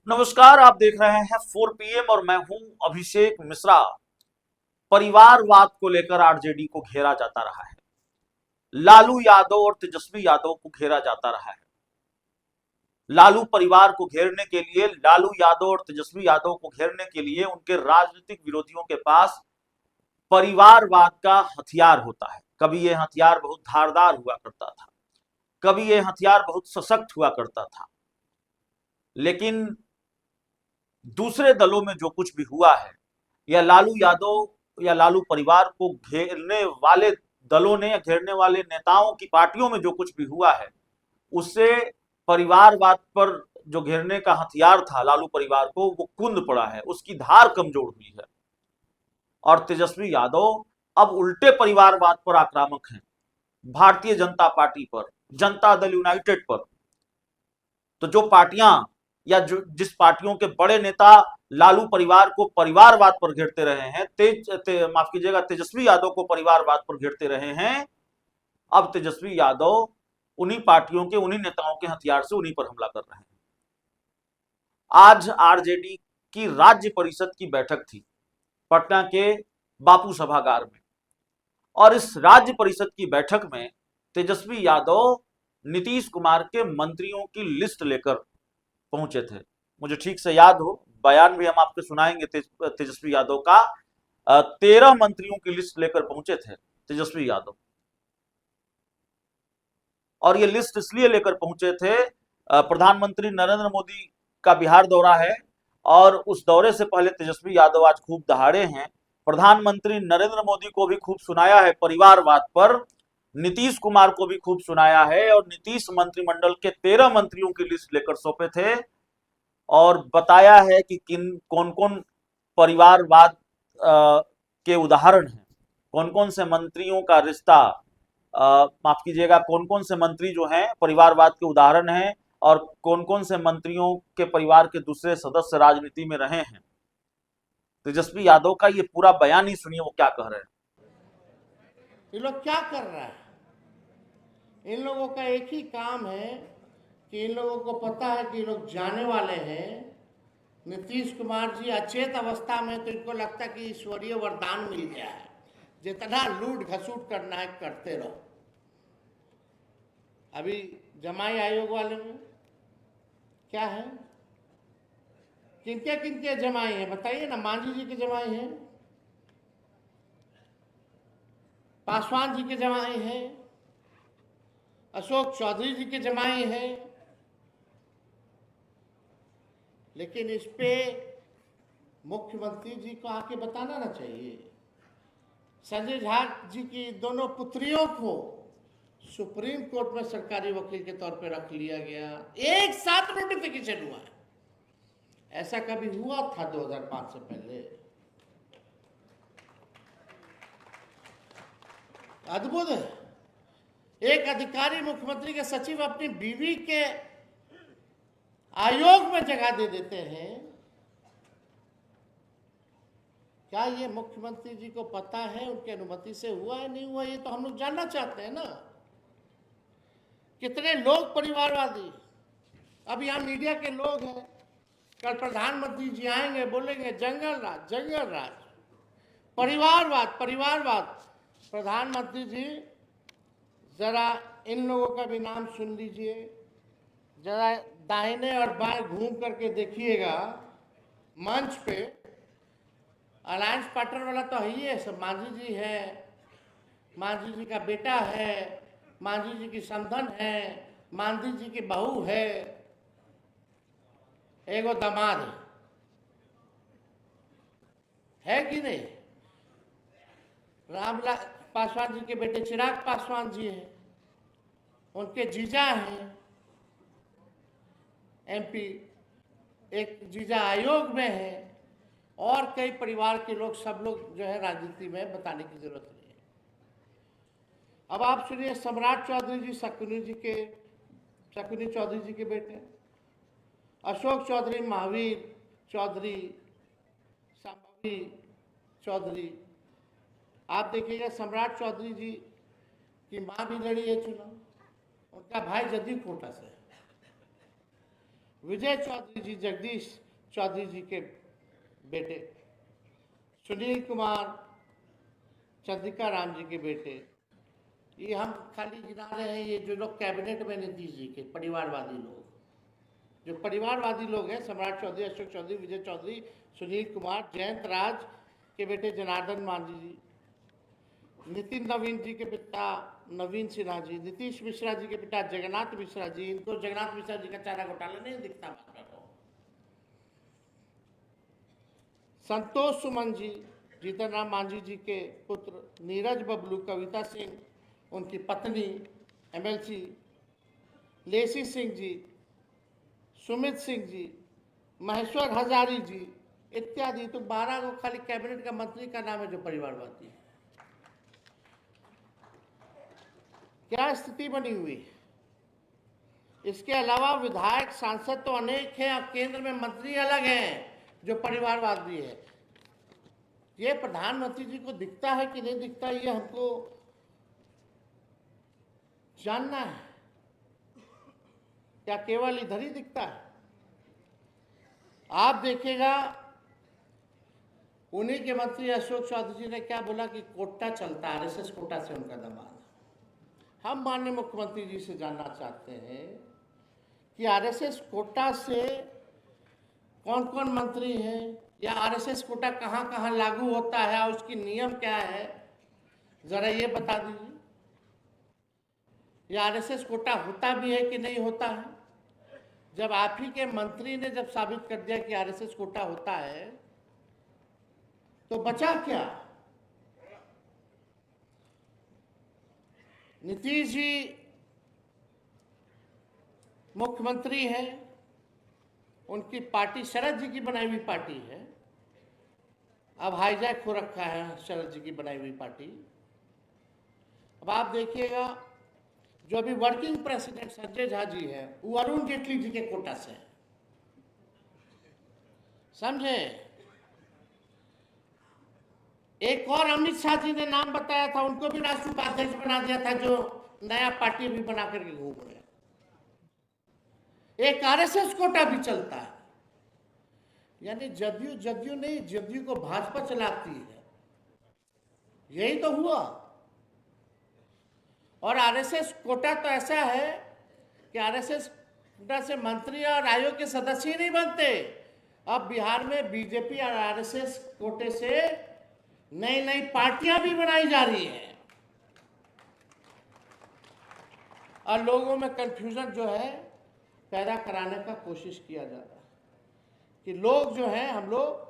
नमस्कार, आप देख रहे हैं 4 PM और मैं हूं अभिषेक मिश्रा। परिवारवाद को लेकर आरजेडी को घेरा जाता रहा है। लालू यादव और तेजस्वी यादव को घेरा जाता रहा है। लालू परिवार को घेरने के लिए, लालू यादव और तेजस्वी यादव को घेरने के लिए उनके राजनीतिक विरोधियों के पास परिवारवाद का हथियार होता है। कभी यह हथियार बहुत धारदार हुआ करता था, कभी यह हथियार बहुत सशक्त हुआ करता था, लेकिन दूसरे दलों में जो कुछ भी हुआ है, या लालू यादव या लालू परिवार को घेरने वाले दलों ने या घेरने वाले नेताओं की पार्टियों में जो कुछ भी हुआ है, उससे परिवारवाद पर जो घेरने का हथियार था लालू परिवार को, वो कुंद पड़ा है, उसकी धार कमजोर हुई है। और तेजस्वी यादव अब उल्टे परिवारवाद पर आक्रामक हैं, भारतीय जनता पार्टी पर, जनता दल यूनाइटेड पर। तो जो पार्टियां या जो जिस पार्टियों के बड़े नेता लालू परिवार को परिवारवाद पर घेरते रहे हैं, माफ कीजिएगा, तेजस्वी यादव को परिवारवाद पर घेरते रहे हैं, अब तेजस्वी यादव उन्हीं पार्टियों के, उन्हीं नेताओं के हथियार से उन्हीं पर हमला कर रहे हैं। आज आरजेडी की राज्य परिषद की बैठक थी पटना के बापू सभागार में, और इस राज्य परिषद की बैठक में तेजस्वी यादव नीतीश कुमार के मंत्रियों की लिस्ट लेकर पहुंचे थे। मुझे ठीक से याद हो, बयान भी हम आपको सुनाएंगे तेजस्वी यादव का। 13 मंत्रियों की लिस्ट लेकर पहुंचे थे तेजस्वी यादव, और ये लिस्ट इसलिए लेकर पहुंचे थे, प्रधानमंत्री नरेंद्र मोदी का बिहार दौरा है, और उस दौरे से पहले तेजस्वी यादव आज खूब दहाड़े हैं। प्रधानमंत्री नरेंद्र मोदी को भी खूब सुनाया है परिवारवाद पर, नीतीश कुमार को भी खूब सुनाया है, और नीतीश मंत्रिमंडल के 13 मंत्रियों की लिस्ट लेकर सौंपे थे और बताया है कि किन कौन कौन परिवारवाद के उदाहरण हैं, कौन कौन से मंत्रियों का रिश्ता, माफ कीजिएगा, कौन कौन से मंत्री जो हैं परिवारवाद के उदाहरण हैं, और कौन कौन से मंत्रियों के परिवार के दूसरे सदस्य राजनीति में रहे हैं। तेजस्वी यादव का ये पूरा बयान ही सुनिए, वो क्या कह रहे हैं। ये लोग क्या कर रहा है? इन लोगों का एक ही काम है कि इन लोगों को पता है कि लोग जाने वाले हैं। नीतीश कुमार जी अचेत अवस्था में, तो इनको लगता है कि ईश्वरीय वरदान मिल गया है, जितना लूट घसूट करना है करते रहो। अभी जमाई आयोग वाले में क्या है, किनके किनके जमाई हैं बताइए ना। मांझी जी के जमाई हैं, पासवान जी के जमाई हैं, अशोक चौधरी जी के जमाई हैं। लेकिन इस पे मुख्यमंत्री जी को आके बताना ना चाहिए। संजय झा जी की दोनों पुत्रियों को सुप्रीम कोर्ट में सरकारी वकील के तौर पर रख लिया गया, एक साथ नोटिफिकेशन हुआ है। ऐसा कभी हुआ था 2005 से पहले? अद्भुत है। एक अधिकारी मुख्यमंत्री के सचिव अपनी बीवी के आयोग में जगह दे देते हैं। क्या ये मुख्यमंत्री जी को पता है उनकी अनुमति से हुआ है नहीं हुआ? ये तो हम लोग जानना चाहते हैं ना। कितने लोग परिवारवादी, अब यहाँ मीडिया के लोग हैं, कल प्रधानमंत्री जी आएंगे, बोलेंगे जंगल राज, जंगल राज, परिवारवाद, परिवारवाद। प्रधानमंत्री जी जरा इन लोगों का भी नाम सुन लीजिए, जरा दाहिने और बाएं घूम करके देखिएगा। मंच पे अलायंस पार्टनर वाला तो है ही है, सब मांझी जी है, मांझी जी का बेटा है, मांझी जी की समधन है, मांझी जी की बहू है, एगो दामाद है कि नहीं? रामलाल पासवान जी के बेटे चिराग पासवान जी हैं, उनके जीजा हैं एमपी, एक जीजा आयोग में है, और कई परिवार के लोग, सब लोग जो है राजनीति में, बताने की जरूरत नहीं है। अब आप सुनिए, सम्राट चौधरी जी शकुनी चौधरी जी के बेटे, अशोक चौधरी, महावीर चौधरी, संभवी चौधरी। आप देखिएगा, सम्राट चौधरी जी की मां भी लड़ी है चुनाव, उनका भाई जदयू कोटा से। विजय चौधरी जी, जगदीश चौधरी जी के बेटे, सुनील कुमार, चंद्रिका राम जी के बेटे। ये हम खाली गिना रहे हैं, ये जो लोग कैबिनेट में नीतीश जी के परिवारवादी लोग, जो परिवारवादी लोग हैं, सम्राट चौधरी, अशोक चौधरी, विजय चौधरी, सुनील कुमार, जयंत राज के बेटे जनार्दन मांझी जी, नितिन नवीन जी के पिता नवीन सिन्हा जी, नीतीश मिश्रा जी के पिता जगन्नाथ मिश्रा जी। इनको जगन्नाथ मिश्रा जी का चारा घोटाला नहीं दिखता भाजपा को। संतोष सुमन जी, जीतन राम मांझी जी के पुत्र, नीरज बबलू, कविता सिंह, उनकी पत्नी एमएलसी, लेसी सिंह जी, सुमित सिंह जी, महेश्वर हजारी जी इत्यादि। तो 12 को खाली कैबिनेट का मंत्री का नाम है जो परिवारवादी है। क्या स्थिति बनी हुई है? इसके अलावा विधायक, सांसद तो अनेक हैं, अब केंद्र में मंत्री अलग हैं जो परिवारवादी है। ये प्रधानमंत्री जी को दिखता है कि नहीं दिखता, ये हमको जानना है। क्या केवल इधर ही दिखता है? आप देखिएगा, उन्हीं के मंत्री अशोक चौधरी जी ने क्या बोला कि कोटा चलता है, आरएसएस कोटा से उनका दमाद। हम माननीय मुख्यमंत्री जी से जानना चाहते हैं कि आरएसएस कोटा से कौन कौन मंत्री हैं, या आरएसएस कोटा कहाँ कहाँ लागू होता है और उसकी नियम क्या है, जरा ये बता दीजिए। या आरएसएस कोटा होता भी है कि नहीं होता है? जब आप ही के मंत्री ने जब साबित कर दिया कि आरएसएस कोटा होता है, तो बचा क्या? नीतीश जी मुख्यमंत्री हैं, उनकी पार्टी शरद जी की बनाई हुई पार्टी है। अब हाईजैक हो रखा है शरद जी की बनाई हुई पार्टी। अब आप देखिएगा, जो अभी वर्किंग प्रेसिडेंट संजय झा जी हैं, वो अरुण जेटली जी के कोटा से हैं, समझे? एक और अमित शाह जी ने नाम बताया था, उनको भी राष्ट्रीय उपाध्यक्ष बना दिया था, जो नया पार्टी भी बना करके घूम रहे हैं। एक आरएसएस कोटा भी चलता है, यानी जदयू नहीं, जदयू को भाजपा चलाती है। यही तो हुआ। और आरएसएस कोटा तो ऐसा है कि आरएसएस कोटा से मंत्री और आयोग के सदस्य ही नहीं बनते। अब बिहार में बीजेपी और आरएसएस कोटे से नई नई पार्टियां भी बनाई जा रही हैं, और लोगों में कंफ्यूजन जो है पैदा कराने का कोशिश किया जा रहा है कि लोग जो हैं, हम लोग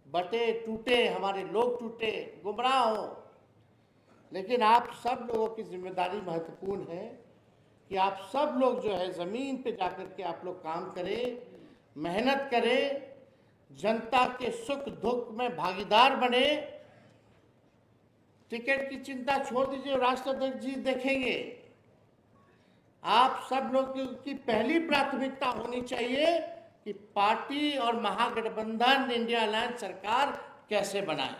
बटे टूटे, हमारे लोग टूटे, गुमराह हो। लेकिन आप सब लोगों की जिम्मेदारी महत्वपूर्ण है कि आप सब लोग जो है ज़मीन पे जाकर के आप लोग काम करें, मेहनत करें, जनता के सुख दुख में भागीदार बने। टिकट की चिंता छोड़ दीजिए, राष्ट्राध्यक्ष जी देखेंगे। आप सब लोग की पहली प्राथमिकता होनी चाहिए कि पार्टी और महागठबंधन इंडिया अलायंस सरकार कैसे बनाए।